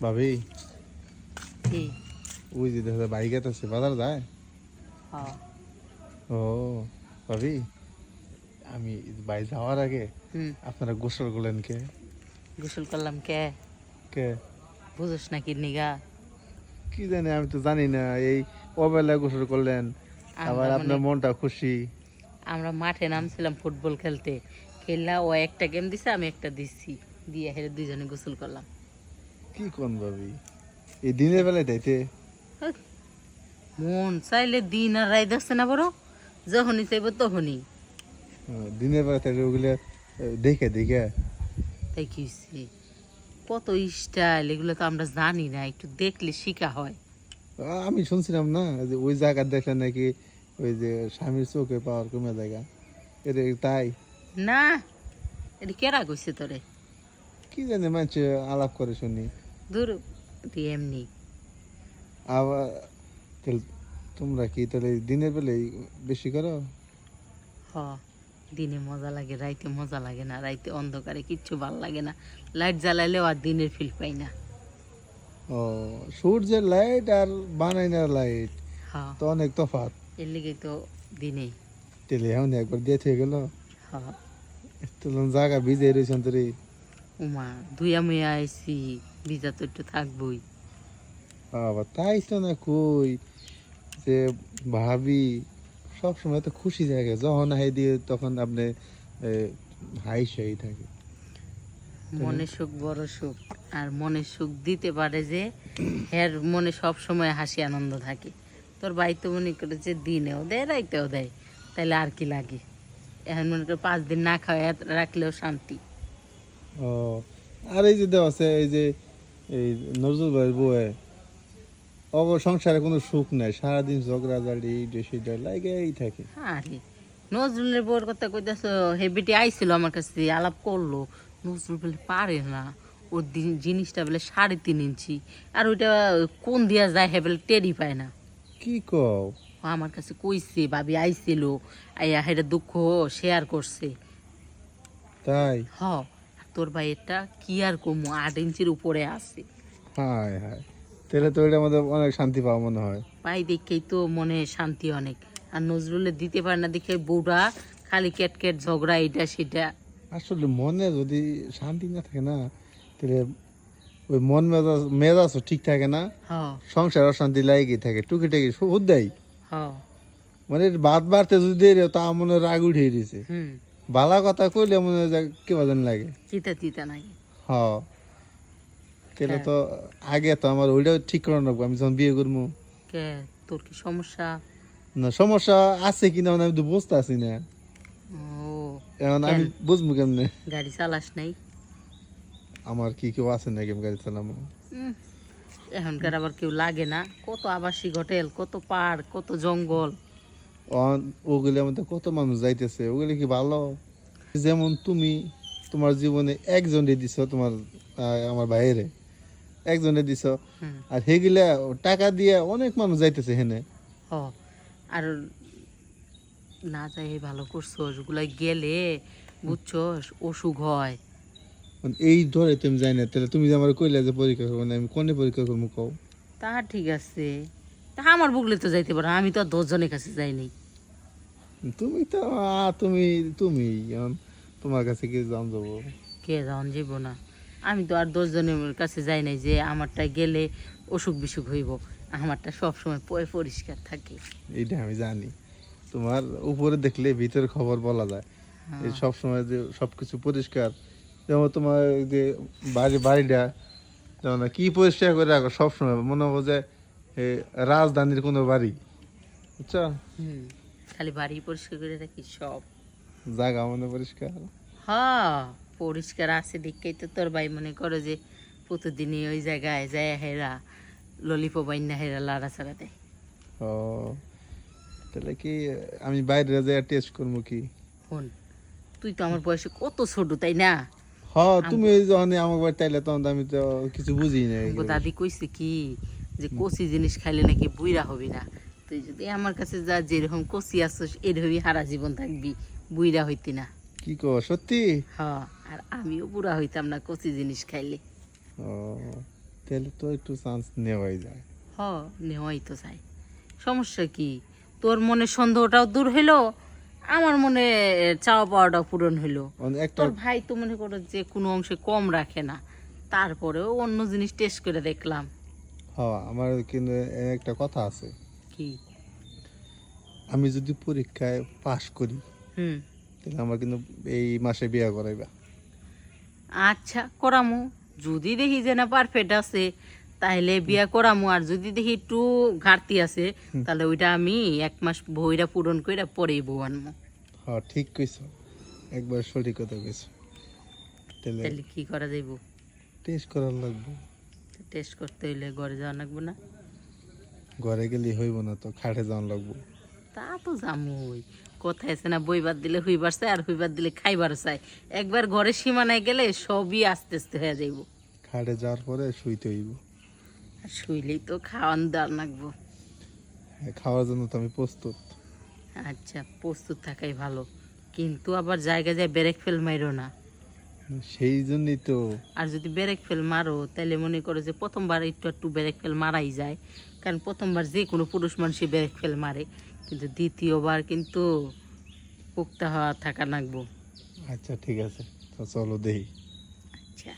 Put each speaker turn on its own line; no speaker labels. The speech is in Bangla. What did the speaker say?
ভাবি
কি?
ওই যে দেখা যায় বাইক আছে বাজার যায়।
হ্যাঁ।
ও ভাবি, আমি বাই যাওয়ার আগে
হুম।
আপনারা গোসল করলেন কে?
গোসল করলাম কে?
কে?
বুঝোস না কি নিগা?
কি জানি, আমি তো জানি না। এই অবেলায় গোসল করলেন, আবার
আমরা মানে
আপনার মনটা খুশি।
আমরা মাঠে নামছিলাম ফুটবল খেলতে, খেললা ও একটা গেম দিছে, আমি একটা দিছি, দিয়ে হেরে দুইজনে গোসল করলাম।
কি কোন ভাবি, এই দিনের বেলায় তাইতে?
হ্যাঁ, মন চাইলে দিন আর রাত আসছে না বড়, যখনই চাইব তখনই।
দিনের বেলা তাইলে ওগুলো দেখে দেখে।
তাই কি হইছে? কত স্টাইল, এগুলো তো আমরা জানি না, একটু দেখলে শিখা হয়।
আমি শুনছিলাম না যে ওই জায়গা দেখলে নাকি ওই যে স্বামীর চোখে পাওয়ার কমে জায়গা, এটা তাই?
না, এটা কেরা কইছে তোরে?
কি জানি মানুষ আলাপ করে শুনি।
দূর, তুই এমনি।
আবার তাহলে তোমরা কি তাহলে দিনের বেলায় বেশি করো?
হ, দিনে মজা লাগে, রাইতে মজা লাগে না, রাইতে অন্ধকারে কিচ্ছু ভাল লাগে না, লাইট জ্বালাইলেও আর দিনের ফিল পাই না।
ও, সূর্যের লাইট আর বানাইনার লাইট
হ্যাঁ,
তো অনেক তফাৎ।
এর লিগে তো দিনেই।
তেলে এখন একবার দিয়ে থেকে গেল,
হ্যাঁ।
তোর জায়গা ভিজে রয়েছেন তোর।
উমা ধুইয়া মুইয়া আইসি, ভিজা তো একটু থাকবই।
আবার তাই তো না কই যে ভাবি সবসময় তো খুশি থাকে, যখন হাই দিয়ে তখন আপনি হাই সাই থাকে, তাই না?
মনে সুখ বড় সুখ, আর মনে সুখ দিতে পারে যে হের মনে সব সময় হাসি আনন্দ থাকে। তোর ভাই তো মনে করে যে দিনেও দেয় রাইতেও দেয়, তাহলে আর কি লাগে? এখন মনে করে 5 দিন না খাওয়া রাখলেও শান্তি।
ও, আর এই যে দেওয়া আছে এই যে এই নজরুল ভাইয়ের বউয়ে, অব সংসারে কোনো সুখ নাই, সারাদিন ঝগড়াঝাড়ি সেটা লাগেই থাকে।
আরে নজরুলের বউর কথা কইতাছ, হেবিটি আইছিল আমার কাছে, আলাপ করলো। নজরুল বলে পারে না, ওর জিনিসটা বলে 3.5 ইঞ্চি, আর ওইটা কোন দিয়া যায় হে বলে টেরই পায় না।
কি কও?
ও আমার কাছে কইছে, ভাবি আইছিল, আইয়া হেটা দুঃখ শেয়ার করছে।
তাই?
হ, আর তোর ভাই এটা কি আর কমু, 8 ইঞ্চির উপরে আছে।
হায় হায়, তাহলে তো এটার মধ্যে অনেক শান্তি পাওয়া মনে হয়।
ভাই দেখেই তো মনে শান্তি অনেক। আর নজরুলের দিতে পারে না দেখে বউটা খালি ক্যাট ক্যাট ঝগড়া, এটা সেটা।
আসলে মনে যদি শান্তি না থাকে না, তাহলে ওই মন মেজাজ মেজাজও ঠিক থাকে না,
হ।
সংসার অশান্তি লাগিয়ে থাকে, টুকিটাকি সুদ দেয়।
হ।
মানে বাদ বাড়তে যদি দেয় তা মনে হয় রাগ উঠিয়ে দিছে।
হুম।
বালা কথা কইলে মনে হয় কি বাজান লাগে।
চিতা চিতা নাকি?
হ, তাহলে
হ্যাঁ।
তো আগে তো আমার ওইটাও ঠিক করে রাখবো আমি যখন বিয়ে করবো।
কে? তোর কি সমস্যা?
না, সমস্যা আছে কিনা মানে আমি তো বুঝতে আছি না।
ও,
এখন
কেন?
আমি বুঝবো কেমনে?
গাড়ি চালাস নাই?
আমার কি কেউ আছে নাকি আমি গাড়ি চালাবো?
উম, এখনকার আবার কেউ লাগে না, কত আবাসিক হোটেল, কত পার্ক, কত জঙ্গল।
ওগুলি আমাদের কত মানুষ যাইতেছে, ওগুলি কি ভালো? যেমন তুমি তোমার জীবনে একজনে দিছ, তোমার আমার বাইরে একজনে দিছ,
হুম।
আর হেগুলা টাকা দিয়ে অনেক মানুষ যাইতেছে হেনে।
হ, আর না যাই ভালো করছো, ওগুলা গেলে বুঝছস অসুখ হয়।
মানে এই ধরে তুমি যাই না, তাহলে তুমি যে আমার কইলে যে পরীক্ষা করবো না, আমি কোনে পরীক্ষা করবো কও?
তা ঠিক আছে, তা আমার বুকলে তো যাইতে পারো, আমি তো আর 10 জনের কাছে যাইনি।
তুমি তো তুমি তুমি এখন তোমার কাছে কি জান যাবো?
কে যাওন যাব না? আমি তো আর 10 জনের কাছে যাই নাই যে আমারটা গেলে অসুখ বিসুখ হইব। আমারটা সবসময় পরিষ্কার থাকে।
এইটা আমি জানি, তোমার উপরে দেখলে ভিতরের খবর বলা যায়। এই
হ্যাঁ।
সব সময় যে সবকিছু পরিষ্কার, যেমন তোমার এই যে বাড়িটা যেমন কি পরিষ্কার করে রাখো সবসময়, মনে হবো যে এ, রাজধানীর কোনো বাড়ি, বুঝছো?
হুম, খালি বাড়ি পরিষ্কার করে রাখি সব।
জায়গা মনে পরিষ্কার।
হ্যাঁ, পরিষ্কার আছে দেখেই তো তোর ভাই মনে করো যে প্রতিদিনই ওই জায়গায় যায়, হেরা ললিপপ বাইনা হেরা লাড়াছাড়া দেয়।
ও, তাহলে কি আমি বাইরে যাই টেস্ট করবো কি?
শোন, তুই তো আমার বয়সে কত ছোট, তাই না?
হ, তুমি যখন আমার বাড়ি তাইলে তখন তো আমি তো কিছু বুঝি না
আমগো
এগুলো।
দাদি কইছে কি, যে কচি জিনিস খাইলে নাকি বুইরা হবি না। তুই যদি আমার কাছে যা, যেরকম কচি আছিস এরকমই সারা জীবন থাকবি, বুইরা হইতি না।
কি কো, সত্যি?
হ্যাঁ, আর আমিও বুড়া হইতাম না কচি জিনিস খাইলে।
ও, তাহলে তো একটু চান্স নেওয়াই যায়।
হ, নেওয়াই তো চাই, সমস্যা কি? তোর মনে সন্দেহটাও দূর হইলো, আমার মনে চাওয়া পাওয়াটাও পূরণ হইলো।
একটা
তোর ভাই তো মনে করো যে কোনো অংশে কম রাখে না, তারপরেও অন্য জিনিস টেস্ট করে দেখলাম।
হ্যাঁ, আমার কিন্তু একটা কথা আছে।
কি?
আমি যদি পরীক্ষায় পাশ করি
হুম,
তাহলে আমার কিন্তু এই মাসে বিয়ে করাইবা।
আচ্ছা করামু। যদি দেখি যে না পারফেক্ট আছে তাহলে বিয়া করামু, আর যদি দেখি একটু ঘাটতি আছে তাহলে ওইটা আমি 1 মাস বইটা পূরণ করে পরেই বউ আনবো।
হ্যাঁ, ঠিক কইছো, একবার সঠিক কথা কইছো। তাহলে
তাহলে কি করা যাইব?
টেস্ট করার লাগবে।
টেস্ট করতে হইলে ঘরে যাওয়া লাগবো না?
ঘরে গেলে হইব না, তো খাটে যাওয়ান লাগবো।
তা তো জামুই, কোথায় আছে না বইবার দিলে হইবার চাই, আর হইবার দিলে খাইবার চাই। একবার ঘরে সীমানায় গেলে সবই আস্তে আস্তে হয়ে যাইব।
খাটে যাওয়ার পরে শুইতে হইব।
আর শুইলেই তো খাওয়ান দাওয়ার লাগবো।
হ্যাঁ, খাওয়ার জন্য তো আমি প্রস্তুত।
আচ্ছা, প্রস্তুত থাকাই ভালো, কিন্তু আবার জায়গা যায় ব্রেক ফেল মাইরো না।
সেই জন্যই তো।
আর যদি ব্রেক ফেল মারো তাহলে মনে করো যে প্রথমবার একটু একটু ব্রেক ফেল মারাই যায়, কারণ প্রথমবার যে কোনো পুরুষ মানুষই ব্রেক ফেল মারে, কিন্তু দ্বিতীয়বার কিন্তু পুক্তা হওয়া থাকা লাগবো।
আচ্ছা ঠিক আছে, তো চলো দেখি।
আচ্ছা।